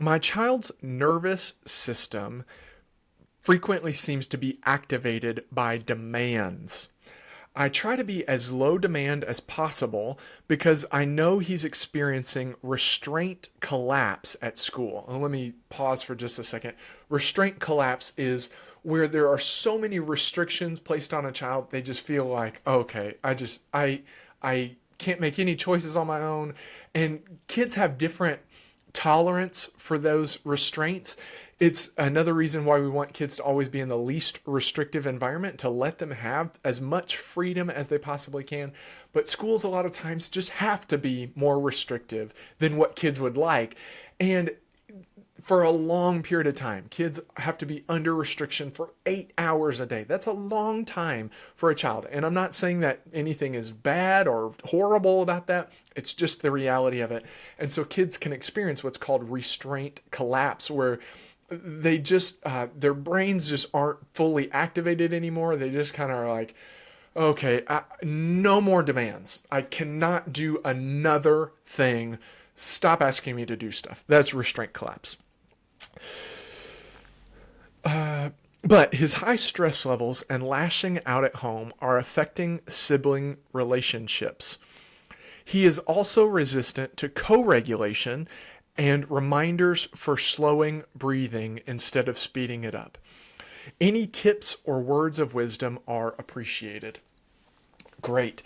My child's nervous system frequently seems to be activated by demands. I try to be as low demand as possible because I know he's experiencing restraint collapse at school. And let me pause for just a second. Restraint collapse is where there are so many restrictions placed on a child, they just feel like, okay, I can't make any choices on my own. And kids have different tolerance for those restraints. It's another reason why we want kids to always be in the least restrictive environment, to let them have as much freedom as they possibly can. But schools a lot of times just have to be more restrictive than what kids would like. And for a long period of time, kids have to be under restriction for 8 hours a day. That's a long time for a child. And I'm not saying that anything is bad or horrible about that. It's just the reality of it. And so kids can experience what's called restraint collapse, where they just, their brains just aren't fully activated anymore. They just kind of are like, okay, no more demands. I cannot do another thing. Stop asking me to do stuff. That's restraint collapse. But his high stress levels and lashing out at home are affecting sibling relationships. He is also resistant to co-regulation and reminders for slowing breathing instead of speeding it up. Any tips or words of wisdom are appreciated. Great.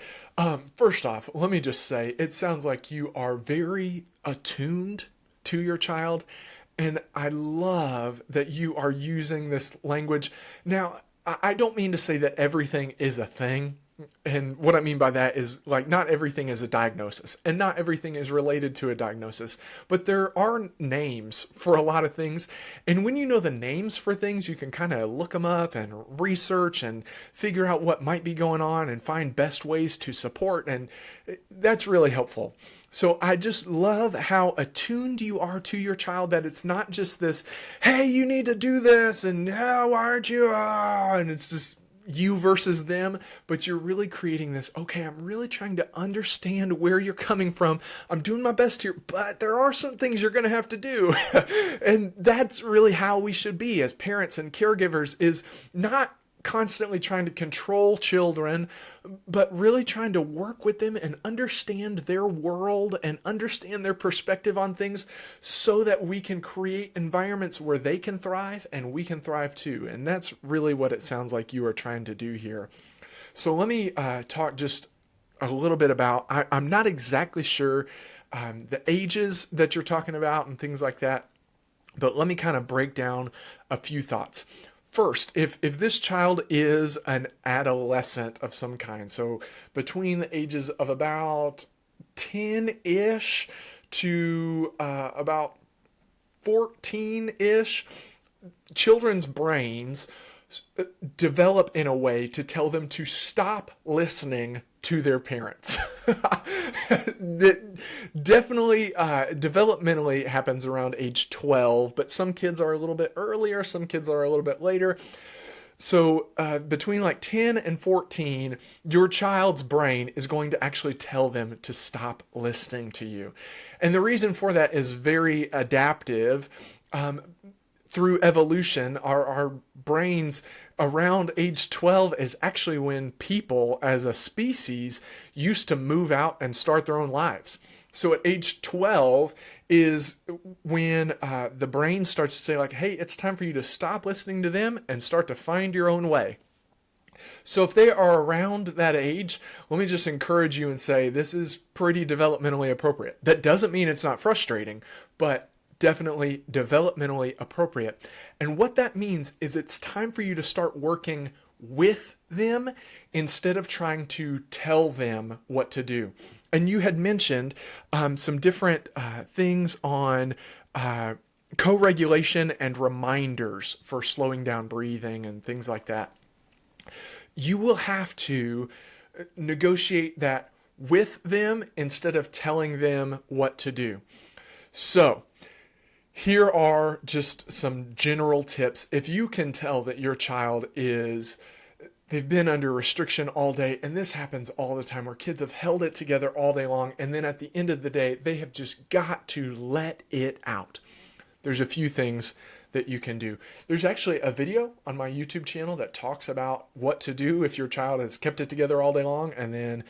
First off, let me just say, it sounds like you are very attuned to your child. And I love that you are using this language. Now, I don't mean to say that everything is a thing. And what I mean by that is, like, not everything is a diagnosis and not everything is related to a diagnosis, but there are names for a lot of things. And when you know the names for things, you can kind of look them up and research and figure out what might be going on and find best ways to support. And that's really helpful. So I just love how attuned you are to your child, that it's not just this, hey, you need to do this, and how aren't you? And it's just you versus them, but you're really creating this, okay, I'm really trying to understand where you're coming from. I'm doing my best here, but there are some things you're going to have to do. And that's really how we should be as parents and caregivers, is not constantly trying to control children, but really trying to work with them and understand their world and understand their perspective on things, so that we can create environments where they can thrive and we can thrive too. And that's really what it sounds like you are trying to do here. So let me talk just a little bit about, I'm not exactly sure the ages that you're talking about and things like that, but let me kind of break down a few thoughts. First, if this child is an adolescent of some kind, so between the ages of about 10-ish to about 14-ish, children's brains develop in a way to tell them to stop listening to their parents. That definitely developmentally happens around age 12, but some kids are a little bit earlier, some kids are a little bit later. So between like 10 and 14, your child's brain is going to actually tell them to stop listening to you. And the reason for that is very adaptive. Through evolution, our brains around age 12 is actually when people as a species used to move out and start their own lives. So at age 12 is when the brain starts to say, like, hey, it's time for you to stop listening to them and start to find your own way. So if they are around that age, let me just encourage you and say, this is pretty developmentally appropriate. That doesn't mean it's not frustrating, but definitely developmentally appropriate. And what that means is it's time for you to start working with them instead of trying to tell them what to do. And you had mentioned some different things on co-regulation and reminders for slowing down breathing and things like that. You will have to negotiate that with them instead of telling them what to do. So here are just some general tips. If you can tell that your child they've been under restriction all day, and this happens all the time where kids have held it together all day long, and then at the end of the day, they have just got to let it out. there's a few things that you can do. There's actually a video on my YouTube channel that talks about what to do if your child has kept it together all day long and then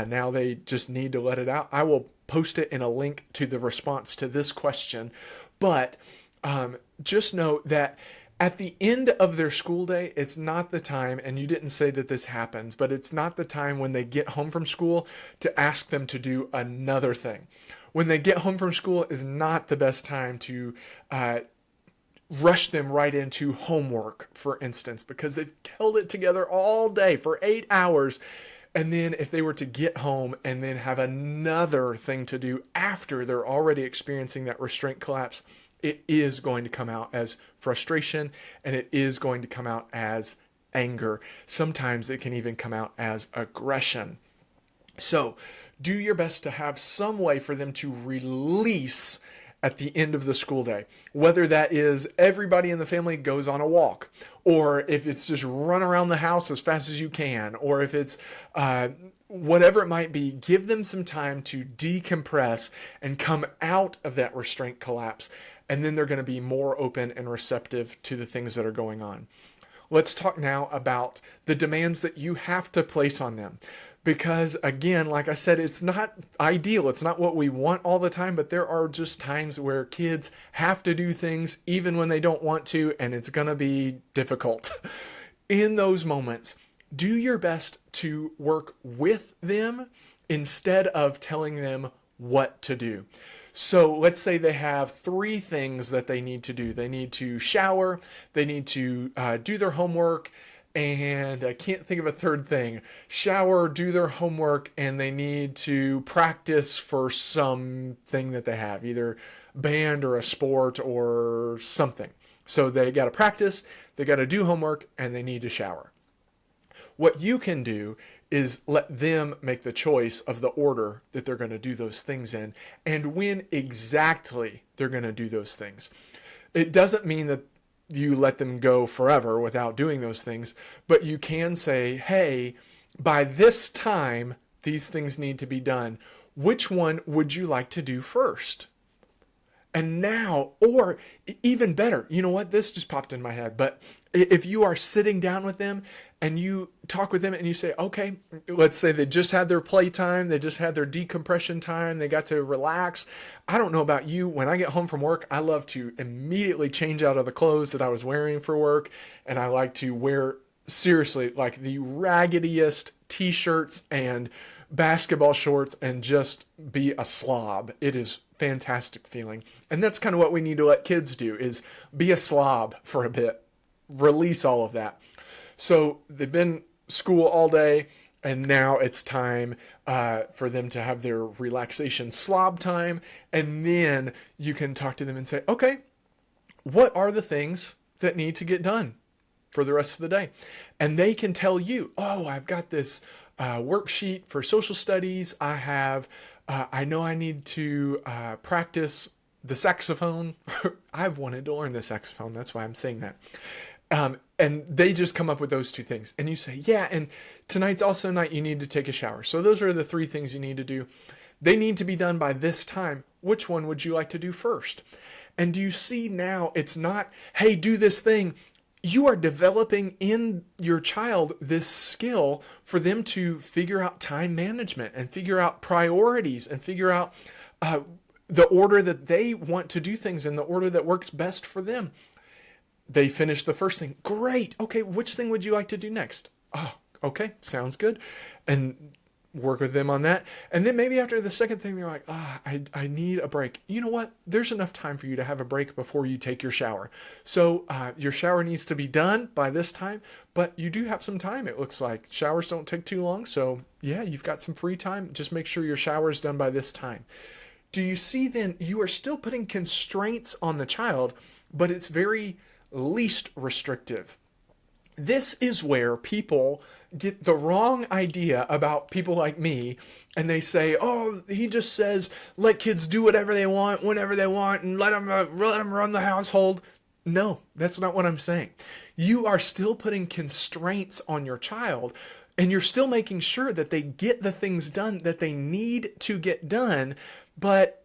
now they just need to let it out. I will post it in a link to the response to this question. But just know that at the end of their school day, it's not the time, and you didn't say that this happens, but it's not the time when they get home from school to ask them to do another thing. When they get home from school is not the best time to rush them right into homework, for instance, because they've held it together all day for 8 hours. And then if they were to get home and then have another thing to do after they're already experiencing that restraint collapse, it is going to come out as frustration, and it is going to come out as anger. Sometimes it can even come out as aggression. So do your best to have some way for them to release at the end of the school day. Whether that is everybody in the family goes on a walk, or if it's just run around the house as fast as you can, or if it's whatever it might be, give them some time to decompress and come out of that restraint collapse. And then they're going to be more open and receptive to the things that are going on. Let's talk now about the demands that you have to place on them. Because again, like I said, it's not ideal. It's not what we want all the time, but there are just times where kids have to do things even when they don't want to, and it's going to be difficult. In those moments, do your best to work with them instead of telling them what to do. So let's say they have 3 things that they need to do. They need to shower, they need to do their homework, and I can't think of a third thing. Shower, do their homework, and they need to practice for something that they have, either band or a sport or something. So they got to practice, they got to do homework, and they need to shower. What you can do is let them make the choice of the order that they're going to do those things in and when exactly they're going to do those things. It doesn't mean that you let them go forever without doing those things, but you can say, hey, by this time, these things need to be done. Which one would you like to do first? And now, or even better, you know what? This just popped in my head. But if you are sitting down with them and you talk with them and you say, okay, let's say they just had their play time, they just had their decompression time, they got to relax. I don't know about you. When I get home from work, I love to immediately change out of the clothes that I was wearing for work. And I like to wear, seriously, like the raggediest t-shirts and basketball shorts and just be a slob. It is fantastic feeling. And that's kind of what we need to let kids do, is be a slob for a bit. Release all of that. So they've been school all day, and now it's time for them to have their relaxation slob time. And then you can talk to them and say, okay, what are the things that need to get done for the rest of the day? And they can tell you, oh, I've got this worksheet for social studies. I know I need to practice the saxophone. I've wanted to learn the saxophone. That's why I'm saying that. And they just come up with those 2 things. And you say, yeah, and tonight's also night you need to take a shower. So those are the 3 things you need to do. They need to be done by this time. Which one would you like to do first? And do you see now, it's not, hey, do this thing. You are developing in your child this skill for them to figure out time management and figure out priorities and figure out the order that they want to do things in, the order that works best for them. They finish the first thing. Great. Okay, which thing would you like to do next? Oh, okay, sounds good. And work with them on that. And then maybe after the second thing, they're like, I need a break. You know what? There's enough time for you to have a break before you take your shower. So your shower needs to be done by this time, but you do have some time. It looks like showers don't take too long. So yeah, you've got some free time. Just make sure your shower is done by this time. Do you see then you are still putting constraints on the child, but it's very least restrictive. This is where people get the wrong idea about people like me, and they say, oh, he just says, let kids do whatever they want, whenever they want, and let them run the household. No, that's not what I'm saying. You are still putting constraints on your child, and you're still making sure that they get the things done that they need to get done, but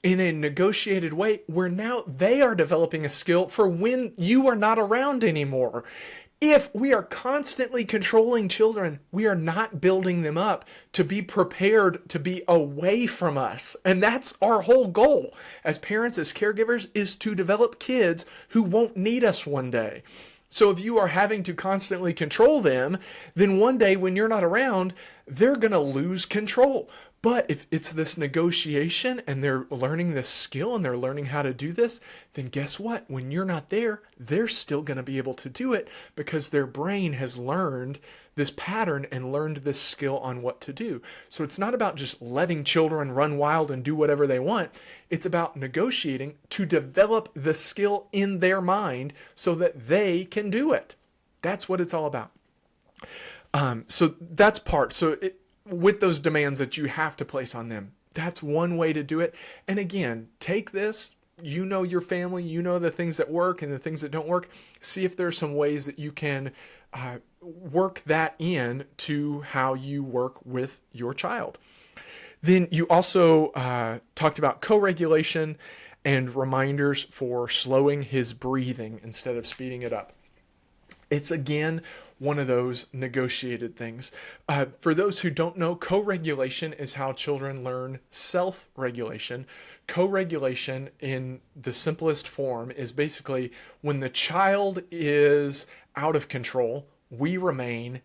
in a negotiated way where now they are developing a skill for when you are not around anymore. If we are constantly controlling children, we are not building them up to be prepared to be away from us. And that's our whole goal as parents, as caregivers, is to develop kids who won't need us one day. So if you are having to constantly control them, then one day when you're not around, they're going to lose control. But if it's this negotiation and they're learning this skill and they're learning how to do this, then guess what? When you're not there, they're still going to be able to do it because their brain has learned this pattern and learned this skill on what to do. So it's not about just letting children run wild and do whatever they want. It's about negotiating to develop the skill in their mind so that they can do it. That's what it's all about. So that's part. With those demands that you have to place on them, that's one way to do it. And again, take this, you know your family, you know the things that work and the things that don't work. See if there's some ways that you can work that in to how you work with your child. Then you also talked about co-regulation and reminders for slowing his breathing instead of speeding it up. It's again one of those negotiated things. For those who don't know, co-regulation is how children learn self-regulation. Co-regulation in the simplest form is basically when the child is out of control, we remain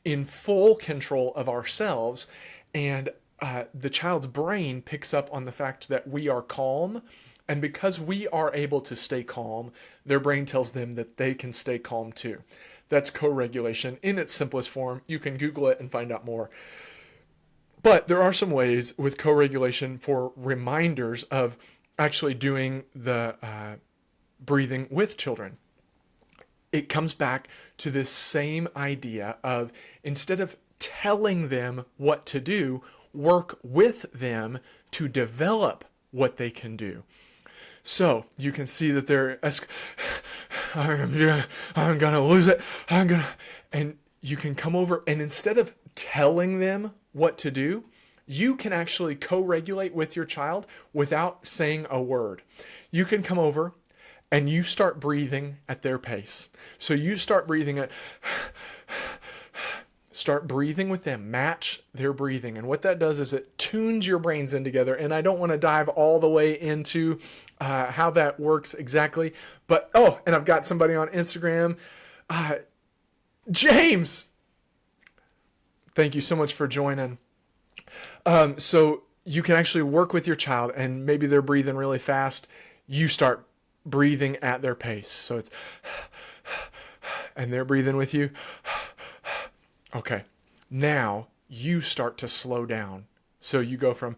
in full control of ourselves, and the child's brain picks up on the fact that we are calm. And because we are able to stay calm, their brain tells them that they can stay calm too. That's co-regulation in its simplest form. You can Google it and find out more. But there are some ways with co-regulation for reminders of actually doing the breathing with children. It comes back to this same idea of instead of telling them what to do, work with them to develop what they can do. So you can see that they're, I'm gonna lose it. And you can come over and instead of telling them what to do, you can actually co-regulate with your child without saying a word. You can come over and you start breathing at their pace. So you start breathing start breathing with them, match their breathing. And what that does is it tunes your brains in together. And I don't want to dive all the way into how that works exactly. But, and I've got somebody on Instagram. James! Thank you so much for joining. So you can actually work with your child and maybe they're breathing really fast. You start breathing at their pace. So it's, and they're breathing with you. Okay, now you start to slow down. So you go from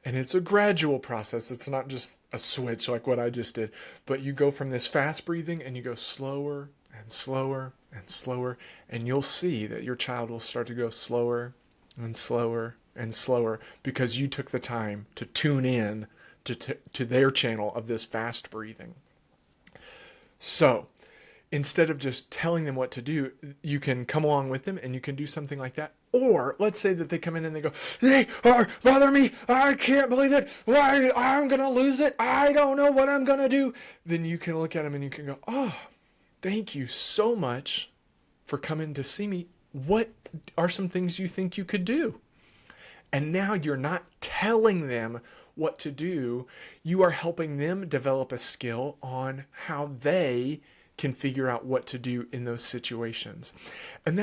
and it's a gradual process. It's not just a switch like what I just did, but you go from this fast breathing and you go slower and slower and slower, and you'll see that your child will start to go slower and slower and slower because you took the time to tune in to their channel of this fast breathing. So instead of just telling them what to do, you can come along with them and you can do something like that. Or let's say that they come in and they go, they are bothering me. I can't believe it. Why? I'm going to lose it. I don't know what I'm going to do. Then you can look at them and you can go, oh, thank you so much for coming to see me. What are some things you think you could do? And now you're not telling them what to do. You are helping them develop a skill on how they can figure out what to do in those situations. And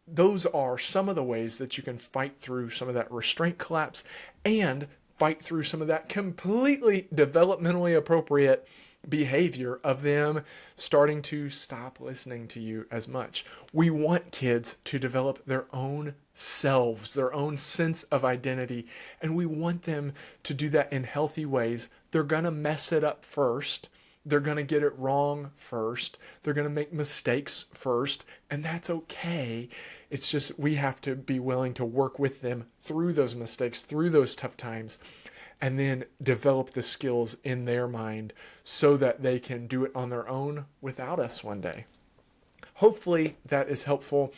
those are some of the ways that you can fight through some of that restraint collapse and fight through some of that completely developmentally appropriate behavior of them starting to stop listening to you as much. We want kids to develop their own selves, their own sense of identity, and we want them to do that in healthy ways. They're going to mess it up first. They're going to get it wrong first. They're going to make mistakes first, and that's okay. It's just we have to be willing to work with them through those mistakes, through those tough times, and then develop the skills in their mind so that they can do it on their own without us one day. Hopefully that is helpful.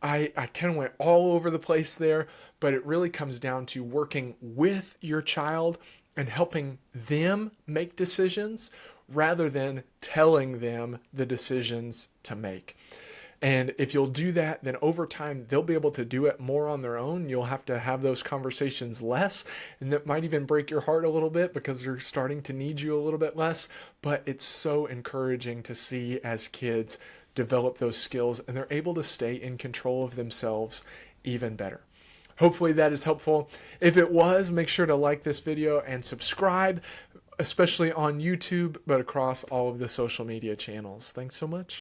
I kind of went all over the place there, but it really comes down to working with your child and helping them make decisions rather than telling them the decisions to make. And if you'll do that, then over time, they'll be able to do it more on their own. You'll have to have those conversations less. And that might even break your heart a little bit because they're starting to need you a little bit less. But it's so encouraging to see as kids develop those skills and they're able to stay in control of themselves even better. Hopefully that is helpful. If it was, make sure to like this video and subscribe, especially on YouTube, but across all of the social media channels. Thanks so much.